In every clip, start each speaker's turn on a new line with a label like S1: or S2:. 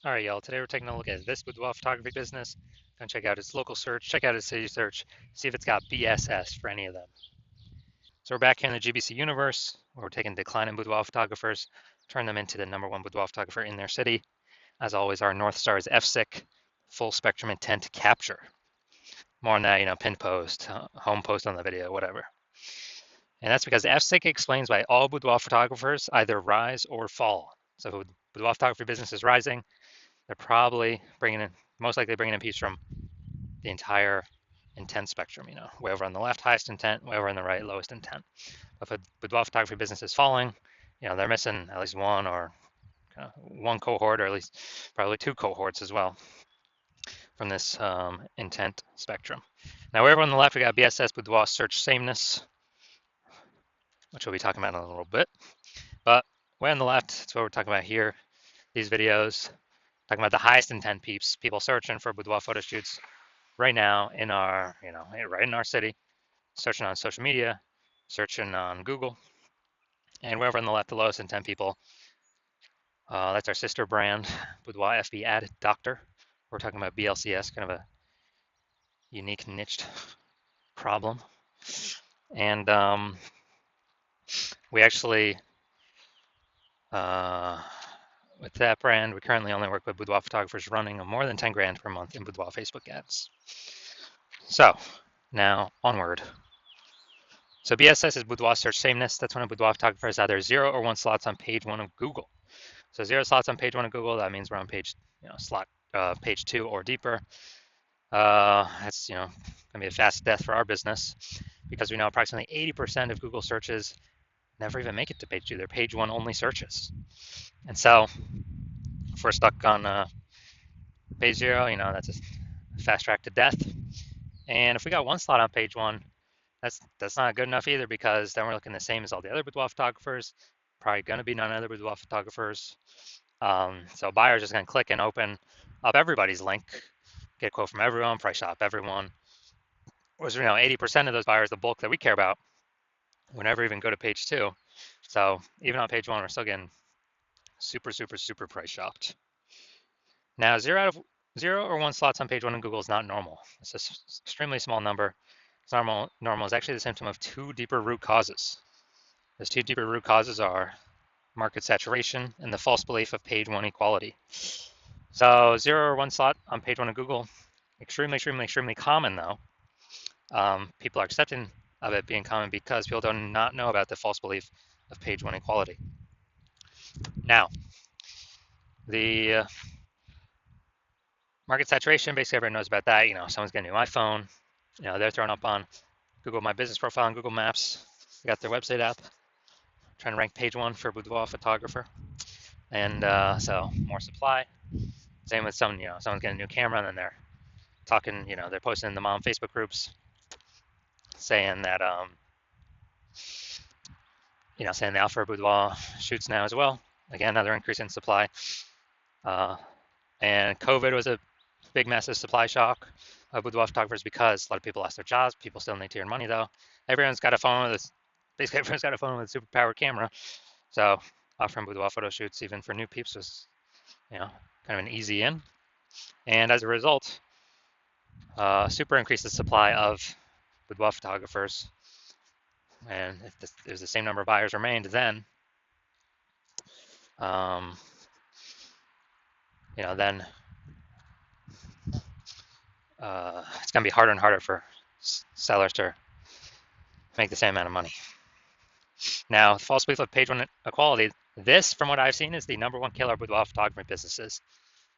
S1: All right, y'all. Today we're taking a look at this boudoir photography business. Gonna check out its local search, check out its city search, see if it's got BSS for any of them. So we're back here in the GBC universe, where we're taking declining boudoir photographers, turn them into the #1 boudoir photographer in their city. As always, our North Star is FSIC, full spectrum intent capture. More on that, pin post, home post on the video, whatever. And that's because FSIC explains why all boudoir photographers either rise or fall. So if boudoir photography business is rising, they're probably most likely bringing in peeps from the entire intent spectrum, way over on the left, highest intent, way over on the right, lowest intent. But if a boudoir photography business is falling, they're missing at least one cohort, or at least probably two cohorts as well from this intent spectrum. Now, way over on the left, we got BSS boudoir search sameness, which we'll be talking about in a little bit. But way on the left, that's what we're talking about here. These videos, talking about the highest intent peeps, people searching for boudoir photo shoots right now in our, right in our city, searching on social media, searching on Google, and wherever on the left, the lowest intent people. That's our sister brand, Boudoir FB Ad Doctor. We're talking about BLCS, kind of a unique niched problem. And we actually, with that brand, we currently only work with boudoir photographers running more than 10 grand per month in boudoir Facebook ads. So now onward. So BSS is boudoir search sameness. That's when a boudoir photographer has either 0 or 1 slots on page 1 of Google. So 0 slots on page 1 of Google, that means we're on page 2 or deeper. That's gonna be a fast death for our business, because we know approximately 80% of Google searches never even make it to page 2. They're page 1 only searches. And so if we're stuck on page 0, that's a fast track to death. And if we got 1 slot on page 1, that's not good enough either, because then we're looking the same as all the other boudoir photographers. Probably going to be none other boudoir photographers. So buyers just going to click and open up everybody's link, get a quote from everyone, price shop everyone. Whereas 80% of those buyers, the bulk that we care about, would never even go to page 2. So even on page 1, we're still getting super, super, super price shopped. Now, 0 or 1 slots on page 1 in Google is not normal. It's an extremely small number. It's normal is actually the symptom of 2 deeper root causes. Those 2 deeper root causes are market saturation and the false belief of page 1 equality. So 0 or 1 slot on page 1 of Google, extremely, extremely, extremely common though. People are accepting of it being common because people do not know about the false belief of page 1 equality. Now, the market saturation, basically everyone knows about that. Someone's getting a new iPhone, they're throwing up on Google My Business profile on Google Maps. They got their website app, trying to rank page 1 for boudoir photographer. And so more supply. Same with someone's getting a new camera, and then they're talking, they're posting in the mom Facebook groups saying that, saying they offer boudoir shoots now as well. Again, another increase in supply. And COVID was a big, massive supply shock of boudoir photographers, because a lot of people lost their jobs. People still need to earn money though. Everyone's got a phone with basically everyone's got a phone with a super powered camera. So offering boudoir photo shoots, even for new peeps, was, kind of an easy in. And as a result, super increased the supply of boudoir photographers. And if there's the same number of buyers remained, then then it's going to be harder and harder for sellers to make the same amount of money. Now, false belief of page 1 equality, this, from what I've seen, is the #1 killer of boudoir photography businesses.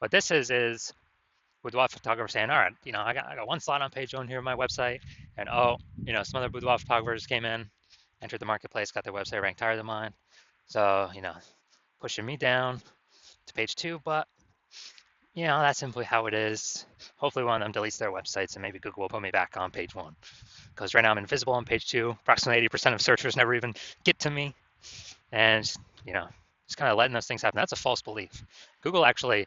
S1: What this is boudoir photographers saying, all right, I got 1 slot on page 1 here on my website, and some other boudoir photographers came in, entered the marketplace, got their website ranked higher than mine. So, pushing me down to page 2, but that's simply how it is. Hopefully one of them deletes their websites, and maybe Google will put me back on page 1. Because right now I'm invisible on page 2. Approximately 80% of searchers never even get to me. And, just kind of letting those things happen. That's a false belief. Google actually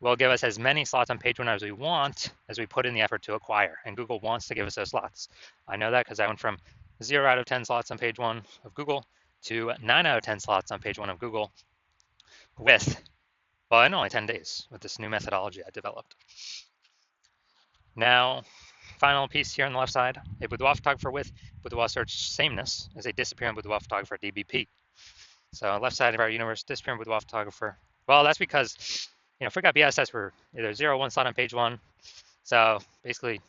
S1: will give us as many slots on page 1 as we want, as we put in the effort to acquire. And Google wants to give us those slots. I know that because I went from 0 out of 10 slots on page 1 of Google to 9 out of 10 slots on page 1 of Google with Well, in only 10 days with this new methodology I developed. Now, final piece here on the left side, a boudoir photographer with boudoir search sameness is a disappearing boudoir photographer, DBP. So left side of our universe, disappearing boudoir photographer. Well, that's because, if we got BSS, we're either 0 1 slot on page 1. So basically,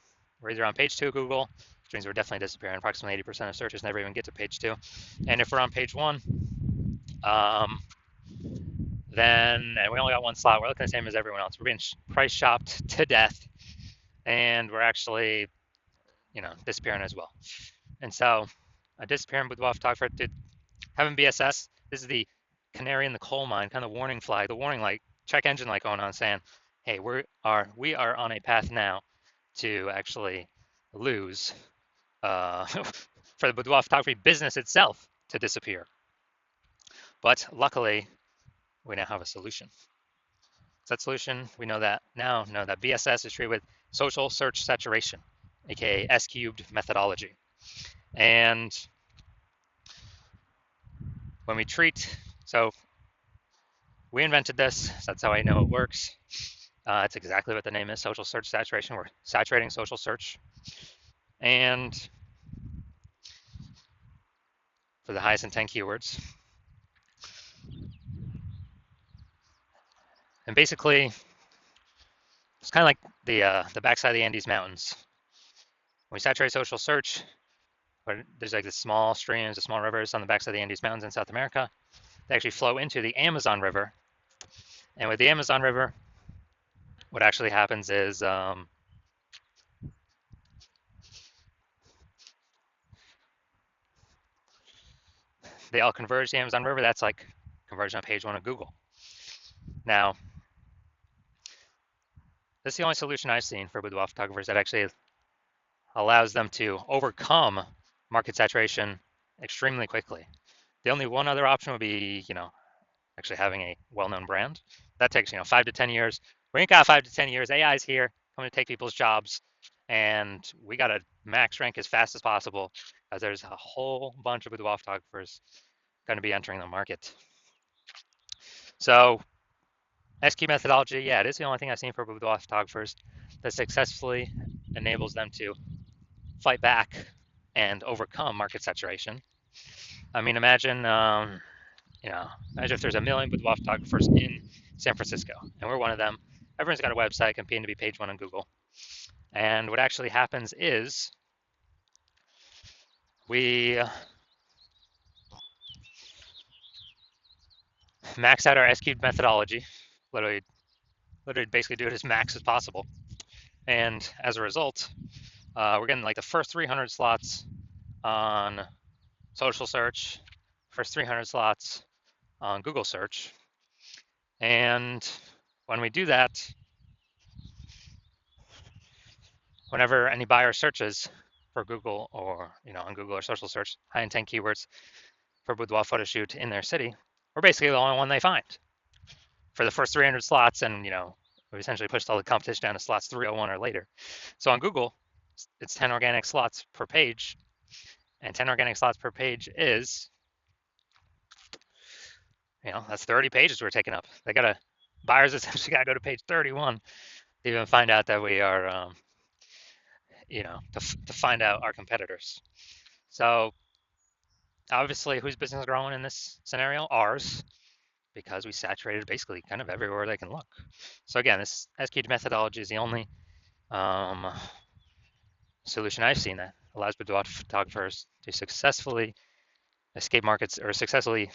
S1: we're either on page 2 of Google, which means we're definitely disappearing. Approximately 80% of searches never even get to page 2. And if we're on page 1, then and we only got one slot, we're looking the same as everyone else. We're being price shopped to death, and we're actually, disappearing as well. And so, a disappearing boudoir photographer did having BSS. This is the canary in the coal mine, kind of warning flag, the warning light, check engine light going on, saying, "Hey, we are on a path now to actually lose for the boudoir photography business itself to disappear." But luckily, we now have a solution. So that solution, we know that BSS is treated with social search saturation, aka S cubed methodology. And when we treat, so we invented this, so that's how I know it works. It's exactly what the name is, social search saturation. We're saturating social search. And for the highest intent keywords. And basically, it's kind of like the backside of the Andes Mountains. When we saturate social search, there's like the small streams, the small rivers on the backside of the Andes Mountains in South America. They actually flow into the Amazon River. And with the Amazon River, what actually happens is they all converge to the Amazon River. That's like conversion on page 1 of Google. Now, this is the only solution I've seen for boudoir photographers that actually allows them to overcome market saturation extremely quickly. The only one other option would be, actually having a well-known brand. That takes, 5 to 10 years. We ain't got 5 to 10 years. AI's here, coming to take people's jobs, and we got to max rank as fast as possible, as there's a whole bunch of boudoir photographers going to be entering the market. So, SQ methodology, yeah, it is the only thing I've seen for boudoir photographers that successfully enables them to fight back and overcome market saturation. I mean, imagine if there's a million boudoir photographers in San Francisco, and we're one of them. Everyone's got a website competing to be page 1 on Google. And what actually happens is we max out our S-cubed methodology, literally basically do it as max as possible. And as a result, we're getting like the first 300 slots on social search, first 300 slots on Google search. And when we do that, whenever any buyer searches for Google or, on Google or social search, high intent keywords for boudoir photo shoot in their city, we're basically the only one they find for the first 300 slots. And, we essentially pushed all the competition down to slots 301 or later. So on Google, it's 10 organic slots per page. And 10 organic slots per page is, that's 30 pages we're taking up. Buyers essentially got to go to page 31 to even find out that we are, to find out our competitors. So obviously, whose business is growing in this scenario? Ours, because we saturated basically kind of everywhere they can look. So again, this SQ methodology is the only solution I've seen that allows boudoir photographers to successfully escape markets or successfully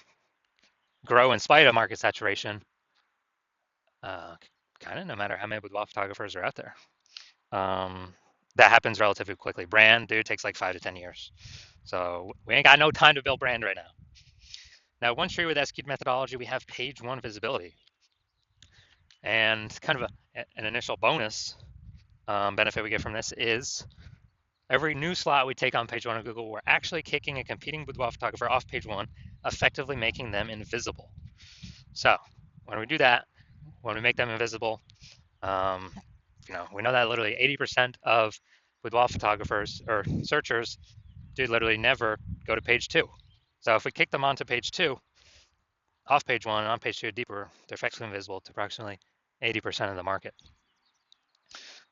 S1: grow in spite of market saturation, kind of no matter how many boudoir photographers are out there. That happens relatively quickly. Brand, dude, takes like 5 to 10 years. So we ain't got no time to build brand right now. Now, once you're with SQ methodology, we have page 1 visibility. And kind of an initial bonus benefit we get from this is every new slot we take on page 1 of Google, we're actually kicking a competing boudoir photographer off page 1, effectively making them invisible. So when we do that, when we make them invisible, we know that literally 80% of boudoir photographers or searchers do literally never go to page 2. So if we kick them onto page 2, off page one and on page two, deeper, they're effectively invisible to approximately 80% of the market.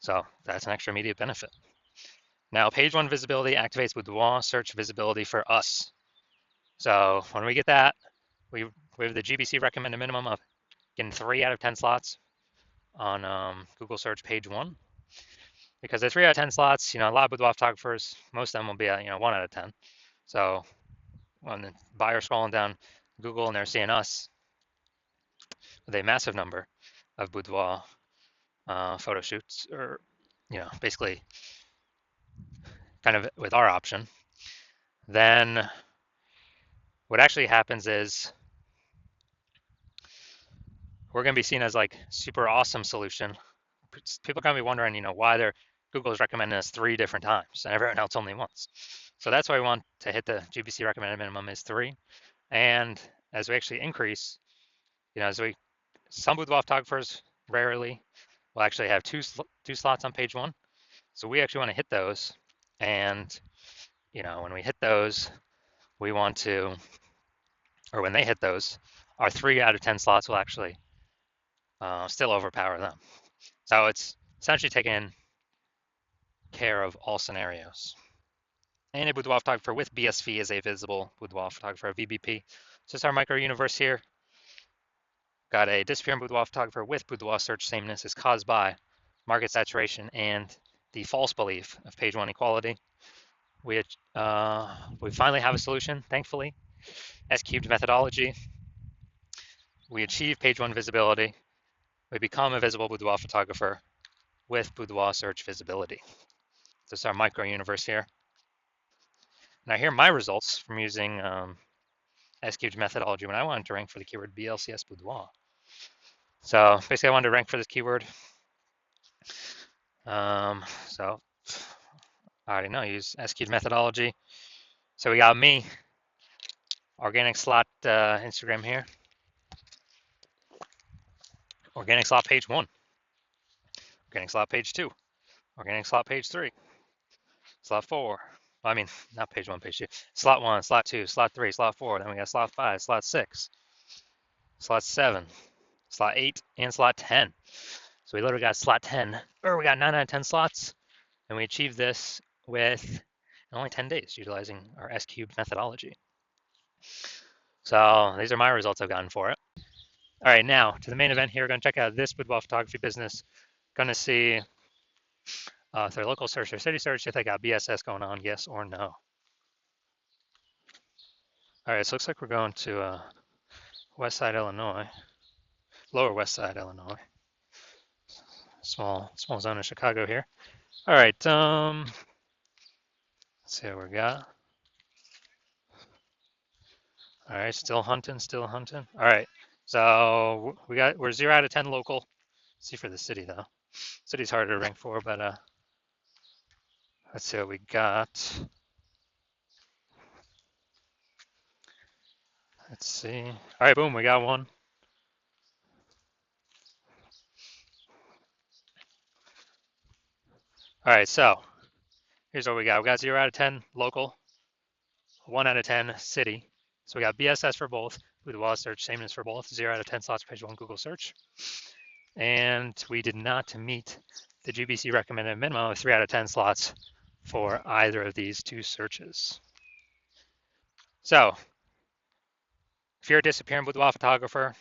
S1: So that's an extra immediate benefit. Now, page one visibility activates Boudoir search visibility for us. So when we get that, we have the GBC recommended minimum of getting 3 out of 10 slots on Google search page one. Because the 3 out of 10 slots, a lot of boudoir photographers, most of them will be at 1 out of 10. So when the buyer's scrolling down Google and they're seeing us with a massive number of boudoir photo shoots, or basically kind of with our option, then what actually happens is we're going to be seen as like super awesome solution. People are going to be wondering, why Google is recommending us 3 different times and everyone else only once. So that's why we want to hit the GBC recommended minimum is 3. And as we actually increase, some boudoir photographers rarely will actually have two slots on page one. So we actually want to hit those. And, when we hit those, we want to, or when they hit those, our 3 out of 10 slots will actually still overpower them. So it's essentially taking care of all scenarios. And a boudoir photographer with BSV is a visible boudoir photographer, VBP. So it's our micro universe here. Got a disappearing boudoir photographer with boudoir search sameness is caused by market saturation and the false belief of page one equality. We finally have a solution, thankfully. S-cubed methodology. We achieve page one visibility. We become a visible boudoir photographer with boudoir search visibility. This is our micro universe here. Now here are my results from using S-cubed methodology when I wanted to rank for the keyword BLCS boudoir. So basically I wanted to rank for this keyword. So I already know, use S-cubed methodology. So we got me, organic slot Instagram here. Organic slot page 1. Organic slot page 2. Organic slot page 3. Slot 4. I mean, not page 1, page 2. Slot 1, slot 2, slot 3, slot 4. Then we got slot 5, slot 6, slot 7, slot 8, and slot 10. So we literally got slot 10, or we got 9 out of 10 slots, and we achieved this with only 10 days utilizing our S-cubed methodology. So these are my results I've gotten for it. All right, now to the main event here. We're going to check out this boudoir photography business. Going to see if they're local search or city search, if they got BSS going on, yes or no. All right, so it looks like we're going to West Side, Illinois, Lower West Side, Illinois. Small zone of Chicago here. All right, let's see what we got. All right, still hunting. All right, so we're 0 out of 10 local. Let's see for the city though. City's harder to rank for, but let's see what we got. Let's see. All right, boom, we got one. All right, so here's what we got. We got 0 out of 10 local, 1 out of 10 city. So we got BSS for both, boudoir search sameness for both, 0 out of 10 slots page 1 Google search. And we did not meet the GBC recommended minimum of 3 out of 10 slots for either of these 2 searches. So if you're a disappearing boudoir photographer,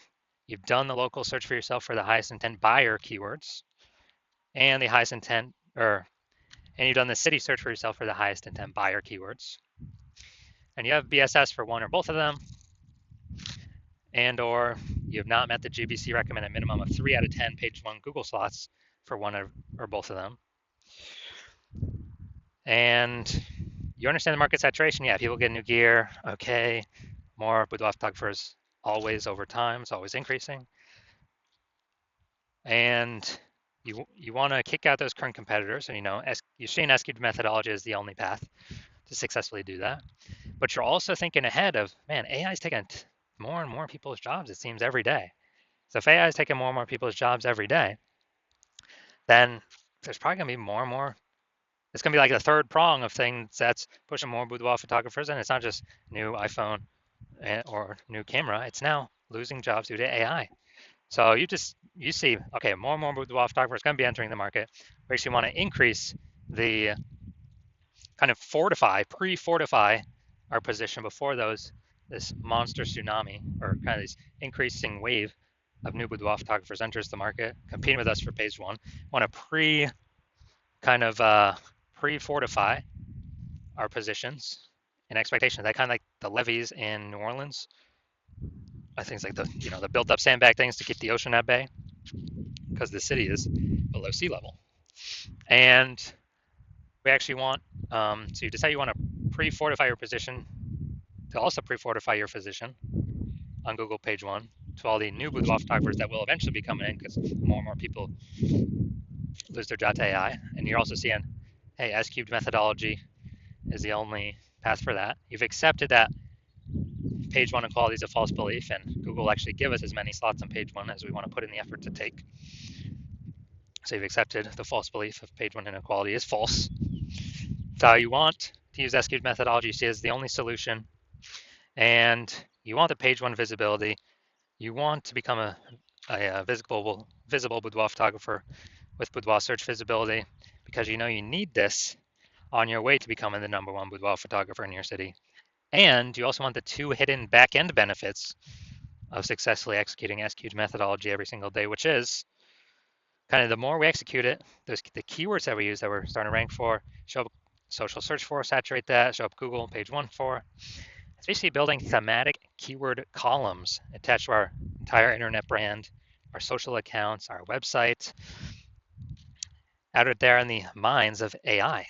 S1: you've done the local search for yourself for the highest intent buyer keywords and the highest intent, and you've done the city search for yourself for the highest intent buyer keywords, and you have BSS for one or both of them, and or you have not met the GBC recommended minimum of 3 out of 10 page 1 Google slots for one or both of them, and you understand the market saturation. Yeah, people get new gear. Okay, more boudoir photographers always over time. It's always increasing. And you want to kick out those current competitors. And you're seeing S-cubed methodology is the only path to successfully do that. But you're also thinking ahead of, man, AI is taking more and more people's jobs, it seems, every day. So if AI is taking more and more people's jobs every day, then there's probably going to be more and more. It's going to be like the third prong of things that's pushing more boudoir photographers in. It's not just new iPhone or new camera, it's now losing jobs due to AI. So you see, okay, more and more boudoir photographers going to be entering the market. We actually want to increase the kind of pre-fortify our position before this monster tsunami or kind of this increasing wave of new boudoir photographers enters the market, competing with us for page one. Want to kind of pre-fortify our positions in expectation. That kind of like the levees in New Orleans. I think it's like the built up sandbag things to keep the ocean at bay because the city is below sea level. And we actually want, so you decide you want to pre-fortify your position to also pre-fortify your position on Google page one to all the new boudoir photographers that will eventually be coming in because more and more people lose their job to AI. And you're also seeing, hey, S-cubed methodology is the only path for that. You've accepted that page one equality is a false belief, and Google will actually give us as many slots on page one as we want to put in the effort to take. So you've accepted the false belief of page one inequality is false. So you want to use S-cubed methodology, you see as the only solution, and you want the page one visibility. You want to become a visible boudoir photographer with boudoir search visibility because you know you need this on your way to becoming the #1 boudoir photographer in your city. And you also want the two hidden back-end benefits of successfully executing S-cubed methodology every single day, which is kind of the more we execute it, the keywords that we use that we're starting to rank for, show up social search for, saturate that, show up Google page one for. It's basically building thematic keyword columns attached to our entire internet brand, our social accounts, our website, out there in the minds of AI.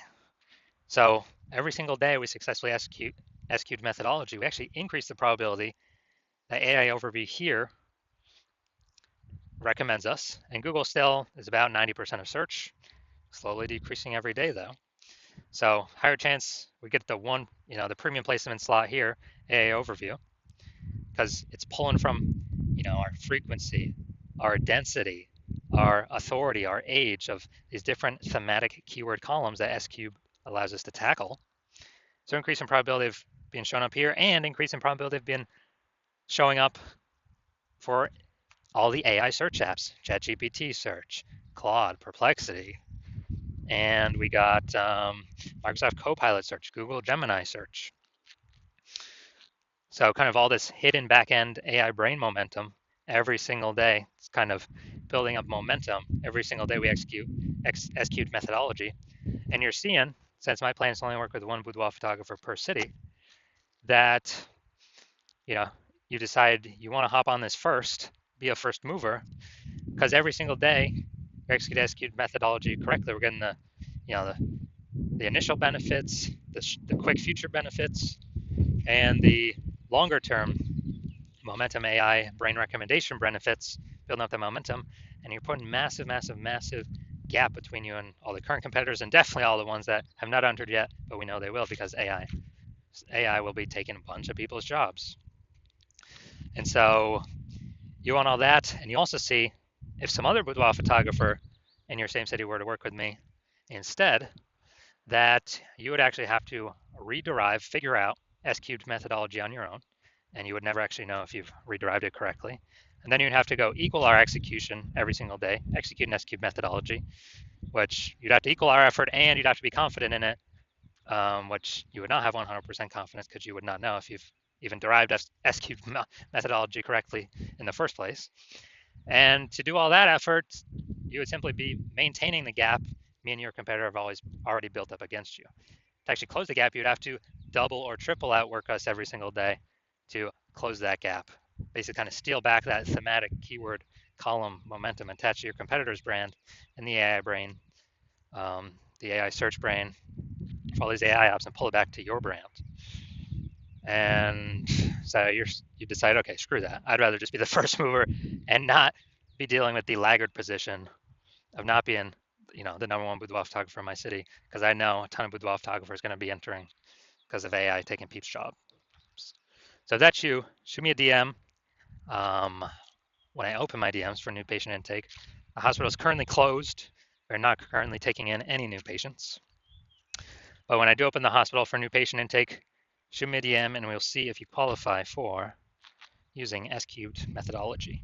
S1: So every single day we successfully execute S-cubed methodology, we actually increase the probability that AI overview here recommends us, and Google still is about 90% of search, slowly decreasing every day though. So higher chance we get the the premium placement slot here, AI overview, because it's pulling from, our frequency, our density, our authority, our age of these different thematic keyword columns that S-cube allows us to tackle. So increase in probability of being shown up here and increase in probability of being showing up for all the AI search apps, ChatGPT search, Claude, Perplexity, and we got Microsoft Copilot search, Google Gemini search. So kind of all this hidden back-end AI brain momentum every single day. It's kind of building up momentum every single day we execute S-cubed methodology. And you're seeing, since my plan is to only work with one boudoir photographer per city, that you decide you want to hop on this first, be a first mover, because every single day you execute S-cubed methodology correctly, we're getting the initial benefits, the quick future benefits, and the longer term momentum AI brain recommendation benefits, building up the momentum, and you're putting massive gap between you and all the current competitors, and definitely all the ones that have not entered yet, but we know they will because AI will be taking a bunch of people's jobs. And so you want all that, and you also see if some other boudoir photographer in your same city were to work with me instead, that you would actually have to figure out S-cubed methodology on your own, and you would never actually know if you've rederived it correctly. And then you'd have to go equal our execution every single day, execute an S-cubed methodology, which you'd have to equal our effort and you'd have to be confident in it, which you would not have 100% confidence because you would not know if you've even derived S-cubed methodology correctly in the first place. And to do all that effort, you would simply be maintaining the gap me and your competitor have already built up against you. To actually close the gap, you'd have to double or triple outwork us every single day to close that gap. Basically kind of steal back that thematic keyword column momentum attached to your competitor's brand in the AI brain, the AI search brain, for all these AI apps, and pull it back to your brand. And so you decide, okay, screw that. I'd rather just be the first mover and not be dealing with the laggard position of not being the #1 boudoir photographer in my city, because I know a ton of boudoir photographers are going to be entering because of AI taking Peep's job. So if that's you, shoot me a DM. When I open my DMs for new patient intake, the hospital is currently closed. We're not currently taking in any new patients. But when I do open the hospital for new patient intake, Shoot me a DM and we'll see if you qualify for using S-cubed methodology.